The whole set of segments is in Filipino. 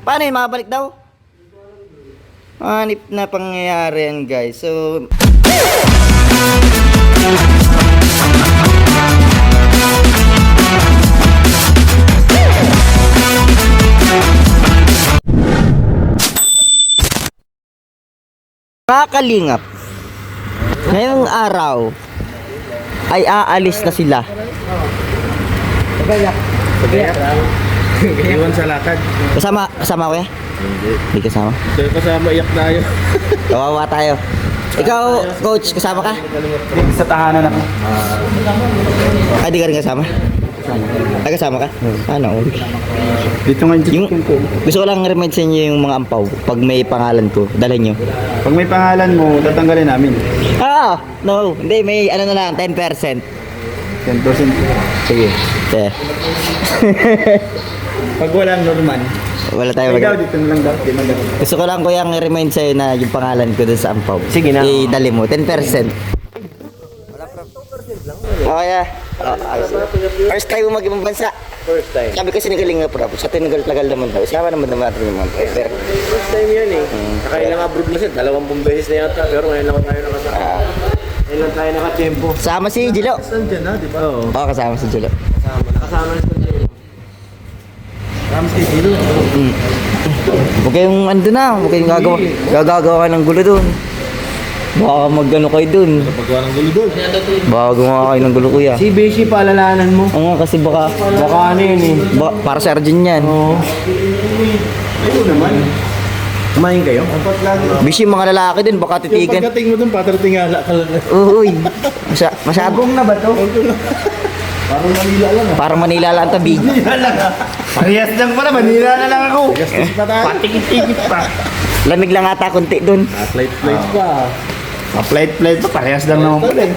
Paano yun? Makabalik daw? Hanip na pangyayari yan, guys. So... Kakalingap. Ngayong araw ay aalis na sila. Pagayak. Iwan sa lakad. Kasama ko ya? Hindi kasama. Ito kasama, iyak tayo. Kawawa tayo. Ikaw, coach, kasama ka? Sa tahanan ako. Ay, di ka rin kasama? Ay, kasama ka? Ano? Dito nga yung Gusto ko lang remind sa inyo yung mga ampaw. Pag may pangalan ko, dalhin nyo. Pag may pangalan mo, tatanggalin namin. No. Hindi, may ano na lang, 10%. 10%. Sige. Pag walang Norman. Wala tayo Ikaw, dito na lang daw. Gusto ko lang kuyang i-remind sa'yo na yung pangalan ko dun sa ampaw. Sige na. Idali mo, 10%. Okay. First time mo mag-ibang bansa. First time. Sabi kasi nagaling nga po. Sa tinagal-tagal naman daw. Sama naman natin yung mga player. First time yan eh. Nakailang abroad na siya. 20 beses na yata. Pero ngayon lang tayo nakasama. Ngayon lang tayo nakatempo. Sama si Jilo. Nandiyan na, di ba? Oo. Kasama si Jilo. Nakasama na sa Jilo. Kasama si Jilo. Huwag kayong ando na. Huwag kayong gagawa ng gulo dun. Baka mag-ano kayo dun. Paggawa ng gulo doon. Baka gumawa kayo ng gulo, kuya. Si Beshi, paalalahanan mo. Oo nga, kasi baka Baka ano yun eh. para sa Arjun yan. Oo. Ito naman. Kumain kayo? Bishi mga lalaki din, baka titigan. Pagdating mo doon, patratingala ka lang. Uy, masyado. Gong na ba to? Parang Manila lang ah. Parang Manila lang ang tabi. Manila lang ah. Parehas lang pala, Manila na lang ako. Patikit-tikit pa. Lamig lang ata konti dun. Flight pa. Flight pa, parehas lang naman pala eh.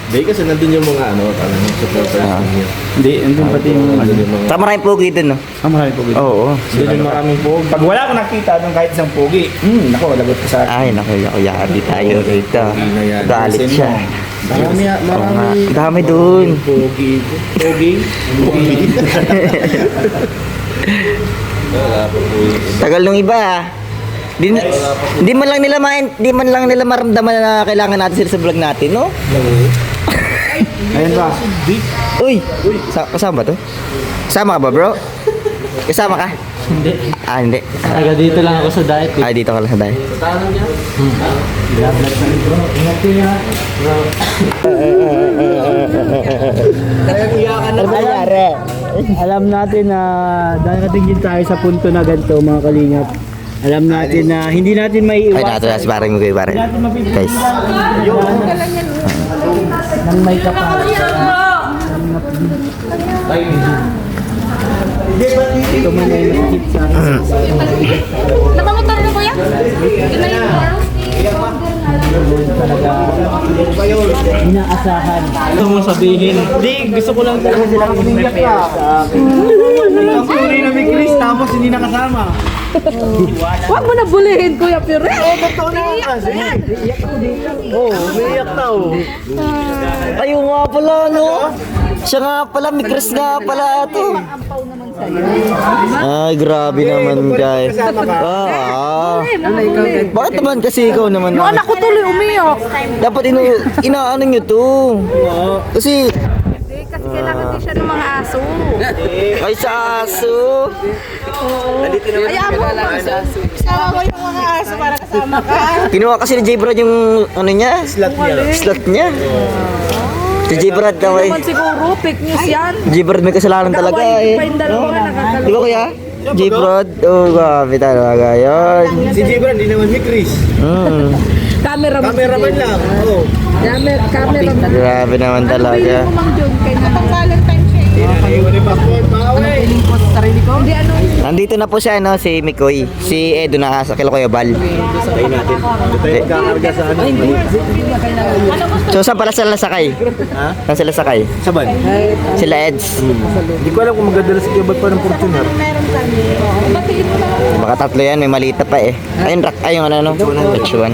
Hindi kasi nandun yung mga ano, parang supporters niyo. Hindi, nandun pati yung mga... Saka maraming pogi dun, no? Maraming pogi. Oo. Doon yung maraming pogi. Pag wala akong nakita doon kahit isang pogi, naku, lagot ka sa akin. Ay, naku, yari tayo rito. na yan. Galit Listen siya. mo. Marami. Dami dun. Pogi. Tagal nung iba, ah. Di man lang nila maramdaman na kailangan natin sila sa vlog natin, no? Ayun ba? Uy, kasama to? Kasama ka ba, bro? Kasama ka? Hindi. Hindi. Taga dito lang ako sa diet. Dito ka lang sa dahil. Tanong niya? Ingat niya. Ano ba nangyari? Alam natin na darating din tayo sa punto na ganito mga kalingap. Alam natin na hindi natin may Ay, nato na si parang mo kayo, parang. Guys. Nang may kapal. Ito man ay nakikip sa akin. Nakamotor na kuya? Ilan yung motor? Talaga inaasahan. Gusto mo sabihin? Hindi, gusto ko lang talaga silang i-prepare sa akin. Ikaw tuloy na may Chris tapos hindi nakasama. Huwag mo na bulihin kuya Pire. Totoo na kasi. Umiyak na oh. Ayun nga pala, no? Siya nga pala, may Chris nga pala ito. Ay, grabe naman, guys. Bakit naman kasi ikaw naman? Yung anak ko tuloy umiyak. Dapat inaano nyo to. Kasi, Kasi kailangan din siya ng mga aso. ay sa aso. Ay, amo mo. Sama ko yung mga aso para kasama ka. Kinuha kasi ni J. Brad yung ano niya? Slot niya. Si J. Brad daw ay. Naman siguro, fake news yan. J. Brad may kasalanan talaga eh. Pa yung dalawa Di ba kuya? J. Brad? Oh, grabe talaga yun. Si Jibran, hindi naman may Chris. Cameraman. Cameraman lang. Oo. Cameraman. Grabe naman talaga. Ano Mang John? Kaya naman Valentine's siya. Iwan ni passport, pauwi. Hindi ano. Nandito na po siya, no, si Mikoy. Si Edo nakasakil ko yung bal. Tayo natin. Ito yung kakarga sa ano. So, saan pala sila sakay? Ha? Saan sila sakay? Saban. Sila Eds. Hindi ko alam kung magdadala si Kibat pa ng Fortuner. Meron kami. Batiin mo lang. Baka tatlo yan, may malita pa eh. Ayun, ayun ano, no? H1.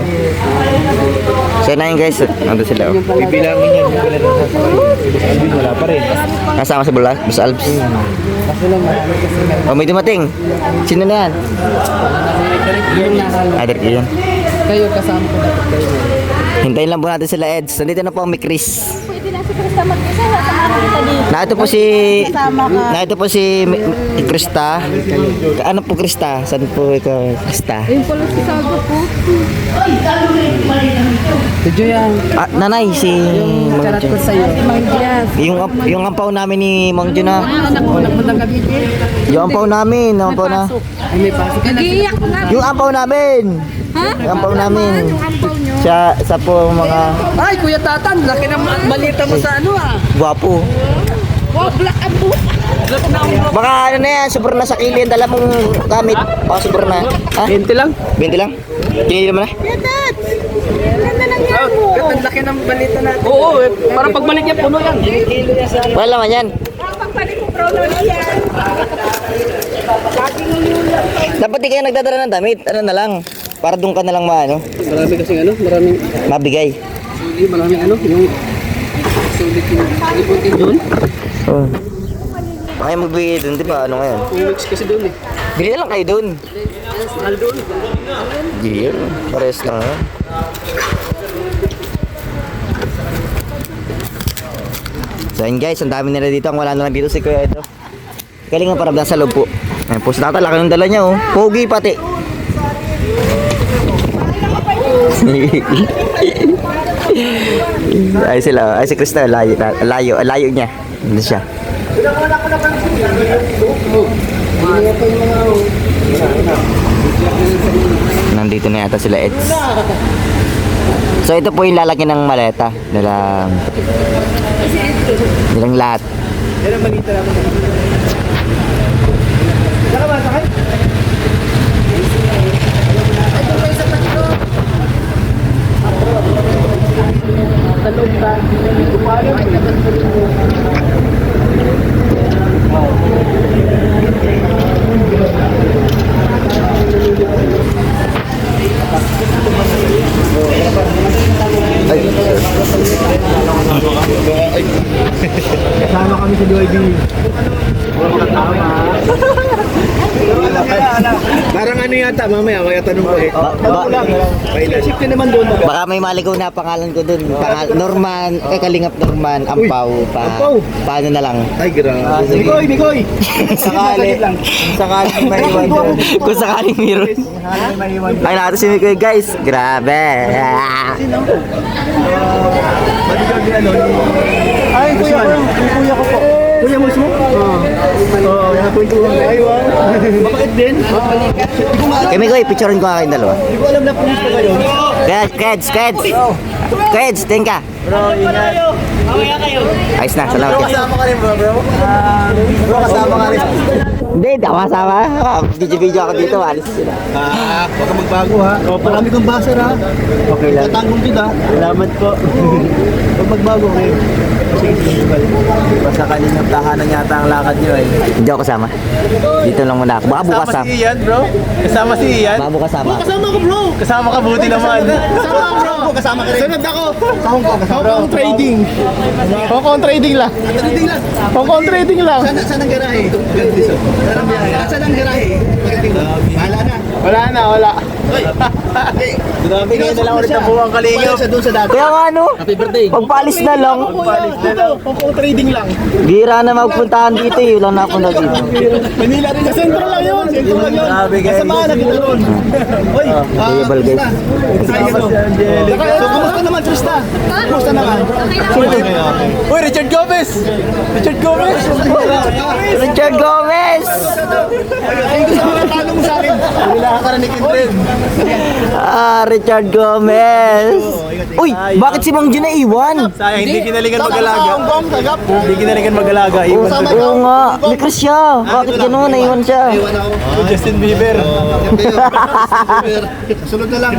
So, na yun guys, nandun sila. Oh. Bibilangin yan. Wala pa rin. Kasama si Bus Alps. Kaso lang marami kasi kami. Oh, may dumating. Sino na yan? Yung nahalo. Ader yan. Kayo kasama ko dapat kayo. Hintayin lang po natin sila Eds. Nandito na po ang may Chris. Pwede na si Krista mag-isa. Kasama kita dito. Narito po si... Kasama ka. Narito po si Krista. Ano po Krista? Saan po ikaw Krista? Ayun pala si Sago po. Si Joyang. Ah, nanay, si Mang Karat ko Jun. sa'yo. Mang Diaz. Yung ampaw namin ni Mang Jun na. Anak mo, nagpunta ka dito. Yung ampaw namin. Yung ampaw na. Ay, may pasok ka na. Nag-iiyak na. Yung ampaw namin. Ha? Yung ampaw namin. Yung ampaw nyo. Sa po mga Ay, Kuya Tatan, laki ng balita mo sa ano ah. gwapo. Wow, black and blue. Laki na ang Baka ano na yan, super na sa kilin. Dala mong gamit. Baka super na. Ha? 20 lang. 20 lang? Kinili mo na? Yadat. Ganda lang yan mo. Ang laki ng balita natin. Oo, para pagbalik niya puno yan. Kilo niya sa Wala naman yan. Pagpalit mo brown na yan. Dapat di kayo nagdadala ng damit. Ano na lang. Para doon ka na lang maano. Marami kasing ano, maraming Mabigay. maraming ano, yung sulit yung liputin doon. Oh. Baka magbigay doon, di ba? Ano ngayon? 2 weeks kasi doon eh. Bili na lang kayo doon. Mahal doon. Yeah, pares lang. Ha? So yun guys, ang dami nila dito. Ang wala na lang dito si Kuya Edo. Galing ang parabdan sa loob po. Ayan po, sa tatalaki ng dala niya oh. Pogi pati. Ay sila, ay si Krista, layo niya. Ano siya? Nandito na yata sila Eds. So ito po yung lalaki ng maleta nilang lahat. Kasama kami sa DYB. Parang ano yata, mamaya, kaya tanong ko eh. Isip ka naman doon. Baka may maligaw na pangalan ko dun. Norman, Kalingap Norman, Ampaw. Ampaw. Paano na lang? Ay, grabe. Mikoy! Sakali. Sakaling maiwan doon. Kung sakaling meron. Sakaling maiwan. Ay natin si Mikoy guys. Grabe. Bodyguard ni ano? Ay, kuya ko po. Kuya mo mismo? Oo. Ay, wow. Mabait din. Kay Mikoy, picturein ko nga kayong dalawa. Hindi ko alam na pulis pa kayo. Keds, tingka. Bro, ingat. Ayos na, salamat ka. Kasama ka rin bro. Bro, kasama ka rin. Hindi ako kasama. Video ako dito, alis sila. Huwag kang magbago ha. Marami kang baser ha. Okay lang. Tatanggong kita. Salamat po. Huwag magbago kayo. Basta kaninang tahanan yata ang lakad nyo eh. Hindi ako kasama. Dito lang muna ako. Baka bukas Kasama si Ian bro. Kasama si Ian. Baka bukas sama. Kasama ko bro. Kasama ka buti naman. Kasama ka bro. Kasama ka rin. Sunod ako. Hong Kong trading. Hong Kong trading lang. Trading lang. Hong Kong trading lang. Saan ang garahe? Saan ang garahe? Wala na. Wala. Grabe ngayon na lang ulit ang buwang kalingap. Kaya nga ano, Happy birthday. pagpaalis na lang. Hong Kong trading lang. Bira na magpuntahan dito eh. Wala na ako na dito. Manila rin na sentro lang yun. Sentro lang yun. Grabe guys. Kasama na kita doon. Uy. Table guys. So, kumusta naman Trista? Kumusta naman? Uy, Richard Gomez! Richard Gomez! Richard Gomez! Ay, gusto mo talo mo sa akin. Wala ka na ni Kindred. Richard Gomez! Uy, bakit si Mang Jun na iwan? Sayang, hindi kinalingan mag-alaga. Hindi kinalingan mag-alaga. Iwan to. Oo nga, may crush siya. Bakit gano'n? Naiwan siya. Justin Bieber. Sunod na lang.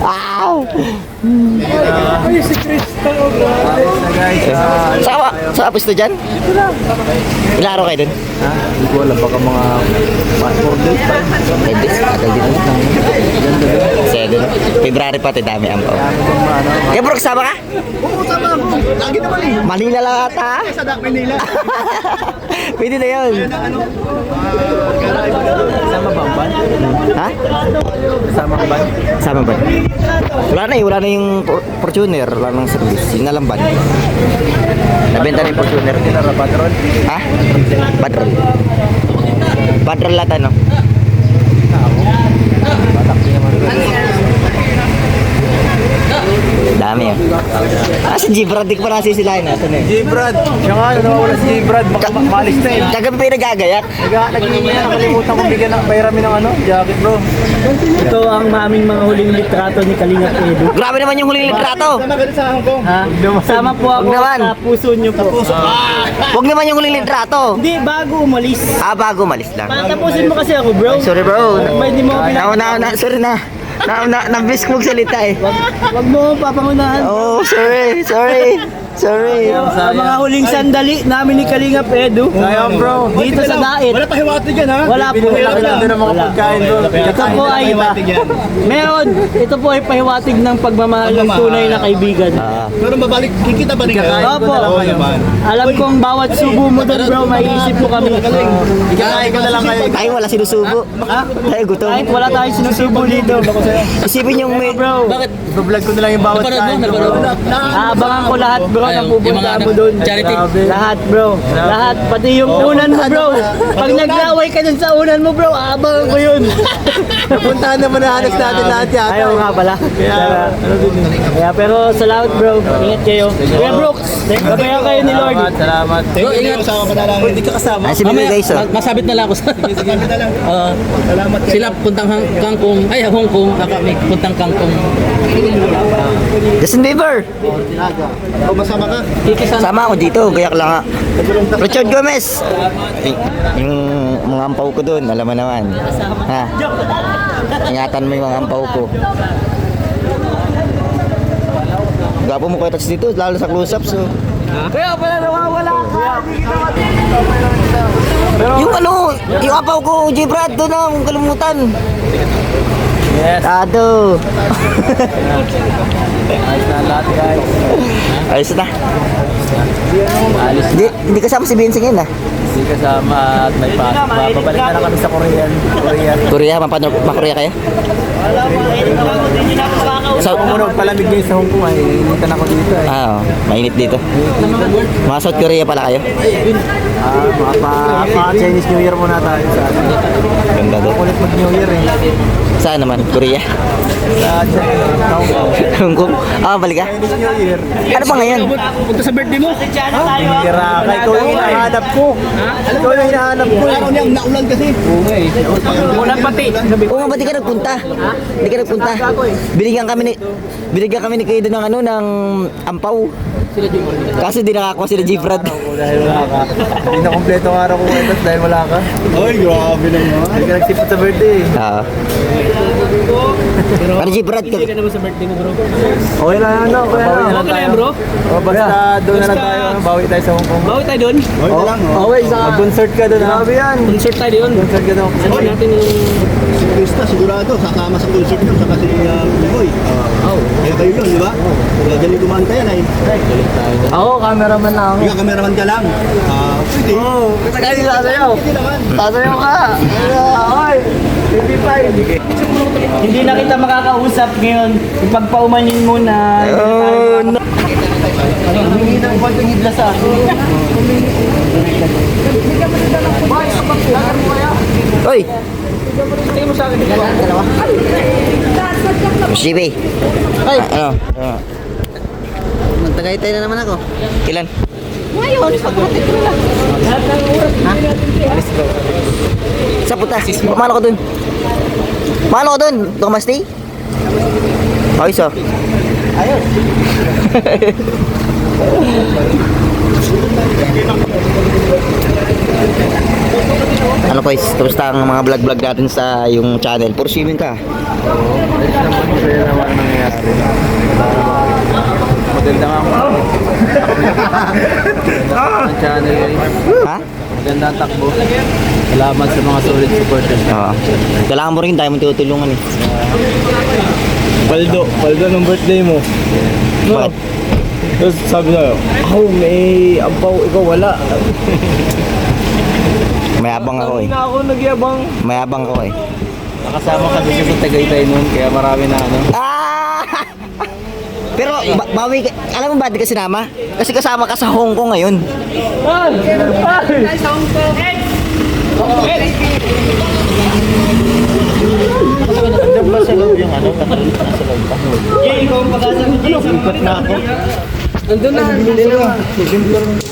Wow! Ay, si Krista. Sa pwesto dyan? Ilang araw kayo dun? Hindi ko alam, baka mga 5 days, tagal din. Seven. February pati, dami ang pao. Kaya bro, kasama ka? Oo, tama. Lagi naman eh. Manila lang ata. Sa Dak Manila. Pwede na yun. Sama ba ang ban? Ha? Sama ka ba? Sama ba? Wala na yung Fortuner, wala nang service. Yun na lang ba? Nabenta na yung Fortuner. Patron? Ha? Patrol. Patrol lahat ano? Dami yun. Si G-Brad, di ko pa nasisilahin. Ito na yun. G-Brad. Siya nga, nawawala si G-Brad. Maalis na eh. Kagabi pa yung nagagayak. Nag-iingay na, nakalimutan kong bigyan ng bayramin ng ano, jacket bro. Ito ang maming mga huling litrato ni Kalinga Edu. Grabe naman yung huling litrato. Sama ka rin sa Hong Kong. Ha? Sama po ako Huwag naman. sa puso niyo po. Huwag naman yung huling litrato. Hindi, bago umalis. Bago malis lang. Tapusin mo kasi ako bro. Sorry bro. Ba, hindi mo ako Sorry na. Na-miss ko magsalita eh. Wag mo akong papangunahan. Oh, sorry. Ang mga huling sandali namin ni Kalingap Edu. Sayang bro. Dito sa Dait. Wala pa hiwati dyan ha. Wala po. Wala ng mga pagkain doon. Ito po ay meron. Ito po ay pahiwatig ng pagmamahal ng tunay na kaibigan. Pero mabalik, kikita ba rin kayo? Opo. Oo naman. Alam kong bawat subo mo doon bro, maiisip mo kami. Ikakain ko na lang kayo. Tayo wala sinusubo. Ha? Tayo gutom. Kahit wala tayong sinusubo dito. Isipin yung may... Bro, Vlog ko na lang yung bawat kain. aabangan ko lahat bro na pupunta mo doon. charity. Lahat bro. Lahat. Pati yung unan mo bro. Pag nag-away ka dun sa unan mo bro, aabangan ko yun. Puntahan naman na halos natin lahat yata. Ayaw nga pala. Kaya pero salamat bro. Ingat kayo. Kuya Brooks, gabayan kayo ni Lord. Salamat. Bro, ingat. Hindi ka kasama. Ay, si Bibi guys oh. Masabit na lang ako sa... Sabi na lang. Salamat sila puntang Kangkong, ay Hong Kong, kami puntang Kangkong. Justin Bieber. O masama ka? Sama ako dito, gayak lang nga. Richard Gomez. Yung mga ampaw ko doon, alam mo naman. Ha? Ingatan mo yung mga ampaw ko. Gapo mo kayo dito, lalo sa close-ups. So. Kaya pala nawawala ka. Yung yung ampaw ko, J. Brad, doon na, kung kalimutan. Yes. Tado. Ayos na lahat guys. Ayos na. Alis Hindi kasama si Vincent yun ah. Hindi kasama at may pasok. Babalik na lang kami sa Korea. Korea, makorea kayo? So, kung muna palamig ngayon sa Hong Kong ay initan ako dito eh. Mainit dito. Mga South Korea pala kayo? Mga Chinese New Year muna tayo sa atin. Ganda doon. Ulit mag New Year eh. Saan naman? Korea? Sa Hong Kong. Hong Kong? Balik ka? Chinese New Year. Ano ba ngayon? Punta sa birthday mo? Hira ka. Ikaw yung hinahanap ko. Ikaw yung hinahanap ko. Araw niya, naulan kasi. Ulan pati. Oo nga, ba't di ka nagpunta? Di ka nagpunta? Binigyan kami ni Kaido ng ng ampaw. Kaso di nakakuha sila G-Brad. Dahil wala ka. Hindi na kompleto ang araw ko ngayon dahil wala ka. Ay, grabe naman. Hindi ka nagsipot sa birthday. Ano G-Brad? Hindi ka naman sa birthday mo bro. Okay lang ano. Okay na yan bro. Basta doon na lang tayo. Bawi tayo sa Hong Kong. Bawi tayo doon. Okay na lang. Okay, mag-concert ka doon. Grabe yan. Concert tayo doon. Concert ka doon. Ano natin yung... Si Krista, sigurado, sasama sa concert niyo, saka si Boy. Kaya kayo yun, di ba? Kaya galing kumanta yan ay. Ako, cameraman na ako. Ikaw, kameraman ka lang. Pwede. Oo, kasi sasayaw. Pwede naman. Sasayaw ka. Okay, 55. Hindi na kita makakausap ngayon. Ipagpaumanin mo na. No. Humingi ng konting hidla sa akin. Hoy! JB. Ay! Ano? Magtagaytay na naman ako. Ilan? Ngayon, pagkatid ko lang. Sa puta. Mahal ko dun. Mahal ko dun. Ito ka ma-stay? Ayos oh. Ayos. Ano guys, kamusta ang mga vlog-vlog natin sa yung channel? Puro swimming ka. Maganda nga ang channel. Ha? Maganda ang takbo. Salamat sa mga solid supporters. Oo. Kailangan mo rin tayo mo tutulungan eh. Paldo ng birthday mo. Bakit? Tapos sabi na, may ampaw, ikaw wala. Mayabang ako eh. Hindi na ako nagyabang. Mayabang ako eh. Nakasama kasi siya sa Tagaytay noon, kaya marami na ano. Ah! Pero bawi ka, alam mo ba di ka sinama? Kasi kasama ka sa Hong Kong ngayon. Diyan ba sa loob yung ano? Nasa loob pa. Ikaw ang pag-asa mo, Jay. Ikot na ako. Nandun na.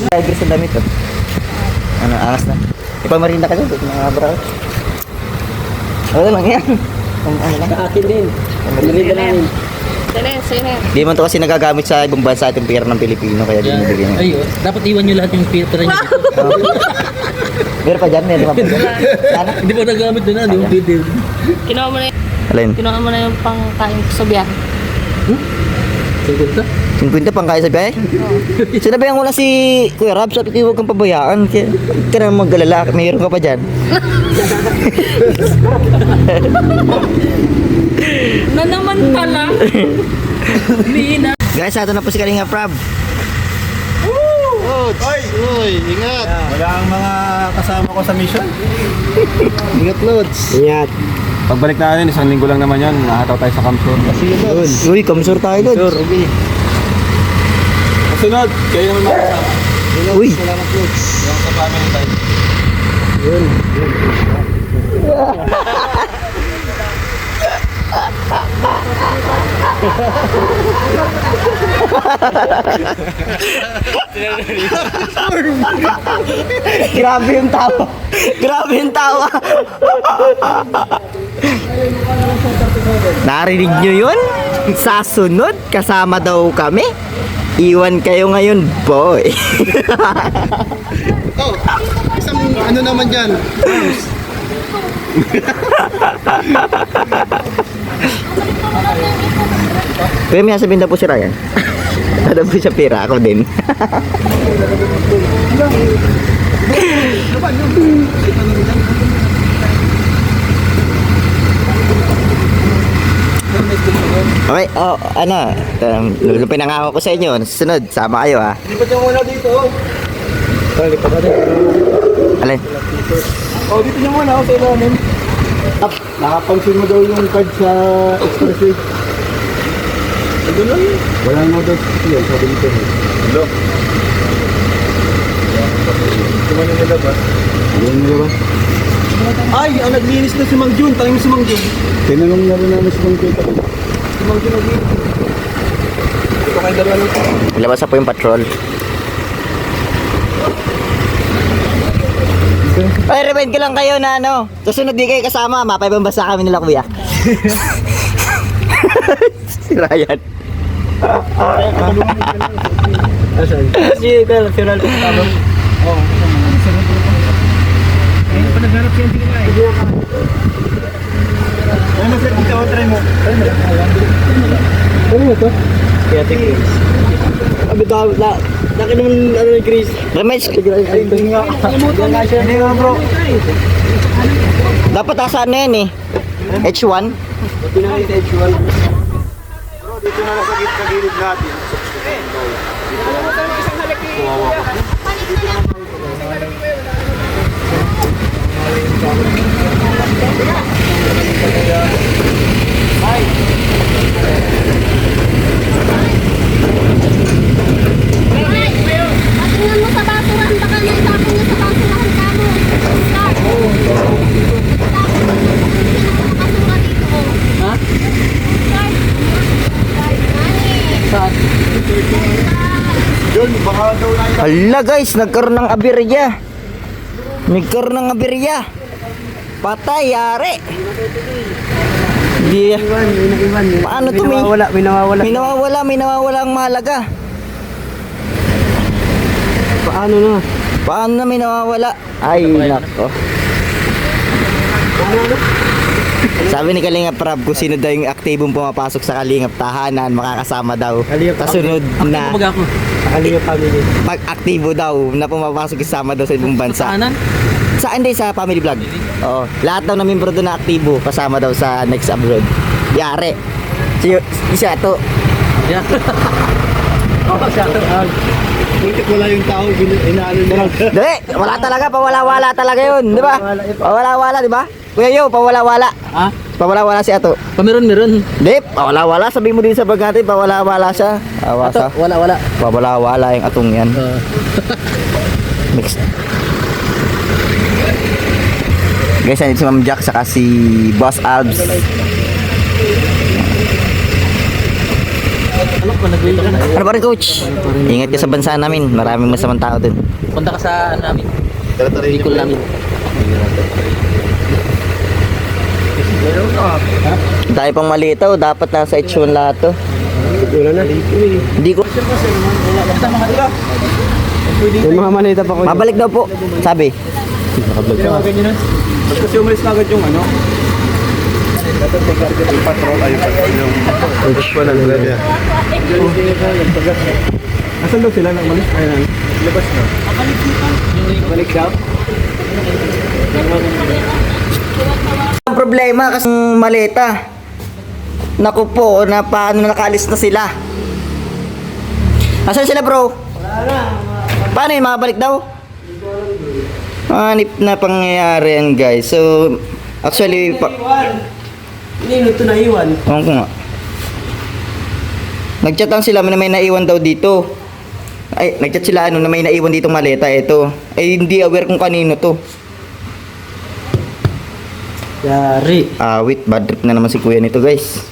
Tiger sa damit oh. Ano, angas na. Ipamarinda ka dyan, mga bro. Ano lang yan? Ano lang? Akin din. Nalita namin. Sine. Di man to kasi nagagamit sa ibang bansa itong pera ng Pilipino kaya din nabigyan. Ay, dapat iwan nyo lahat yung pera nyo. Meron pa dyan, meron pa dyan. Sana? Hindi pa nagamit doon na, yung video. Kinuha mo na Alin? kinuha mo na yung pangkain ko sa biyahe. Sigurta? 50 pang kaya sa biyahe? Sinabihan ko na si Kuya Rab, sabi ko huwag kang pabayaan. Kaya ka na maggalala, mayroon ka pa dyan. Na naman pala. Hindi na. Guys, ato na po si Kalinga Prab. Uy, ingat. Wala ang mga kasama ko sa mission. Ingat, Lods. Ingat. Pagbalik natin, isang linggo lang naman yan. Nakataw tayo sa Kamsur. Uy, kamsur tayo doon. Kasunod, kayo naman makasama. Uy, Salamat, Lods. Yung sa family tayo. grabe yung tawa. Grabe yung tawa. Narinig nyo yun? Sa sunod, kasama daw kami. Iwan kayo ngayon, boy. Oh, isang ano naman dyan. Pero may sabihin na po si Ryan. Ano po siya pera, ako din. Okay, oh, ano, pinangako ko sa inyo, sunod, sama kayo ha. Lipat niyo muna dito. Lipat natin. Alin? Oh, dito niyo muna ako sa ilalim. Nakapansin mo daw yung card sa expressway. Ito lang yun. Walang mo daw. Yan, sabi dito. Hello? Tumano nila ba? Tumano nila ba? Ay, ang naglinis na si Mang Jun. Tangin mo si Mang Jun. Tinanong na rin namin si Mang Jun. Si Mang Jun naglinis. Ito kayo dalawa lang. Ilabas na po yung patrol. Ay, remind ko lang kayo na ano, susunod di kayo kasama, mapaibang basta kami nila kuya. Si Ryan. Si Tel, si Ronaldo tama. Oo. Ayun pa nagharap siya hindi na eh. Ano sir, dito try mo. Ano mo to? Kaya tingin. Abi daw la. Laki naman ano ni Chris. Remind, Ay, hindi nga. Hindi nga bro. dapat asaan na yan eh. H1. Pinakita sa H1. Bro, dito na lang sa gilid natin. Patingnan mo sa basurahan, baka may tapon niya sa basurahan ka mo. Start. Basura dito. Ha? Start. Saan? Yun, baka daw na Hala guys, nagkaroon ng aberya. Nagkaroon ng aberya. Patay, yari. Di, paano to may nawawala. May nawawala ang mahalaga. Paano na may nawawala? Ay, nako. Sabi ni Kalingap Prab, kung sino daw yung aktibong pumapasok sa Kalingap tahanan, makakasama daw. Kasunod na Kumbaga ako. Kalingap family. pag aktibo daw na pumapasok isama daw sa ibang bansa. Saanan? Sa hindi sa family vlog. Oo. Lahat daw na membro doon na aktibo kasama daw sa next abroad. Yari. Si Ato. Yeah. Buti wala yung tao, inaano niya. Dali, wala talaga, pawala-wala talaga yun, di ba? Pawala-wala, di ba? Kuya Yo, pawala-wala. Ha? Pawala-wala si Ato. Meron. Di, pawala-wala, sabi mo din sa vlog natin, pawala-wala siya. Awasa. Wala. Pawala-wala yung atong yan. Mix. Guys, nandito si Ma'am Jack saka si Boss Albs. Ano pa rin, Coach? Ingat ka sa bansa namin. Maraming masamang tao dun. Punta ka sa ano namin. Bicol namin. Tayo pang malitaw. Dapat nasa H1 lahat to. Wala na. Hindi ko. May mga manita pa ko. Mabalik daw po. Sabi. Tinawagan nyo na. Kasi umalis na agad yung ano. Yung patrol ay yung wala nila niya. Asan daw sila nang malis? Ayun, labas na. Balik daw? Ang problema kasi maleta. Naku po, na paano nakaalis na sila. Asan sila, bro? Paano yun, makabalik daw? Hanip na pangyayari yan, guys. So, actually, Nino ito naiwan. ewan ko nga. Nagchat lang sila na may naiwan daw dito. Ay, nagchat sila ano na may naiwan dito maleta. Ito. Ay, hindi aware kung kanino to. Yari. Wait, bad trip na naman si kuya nito, guys.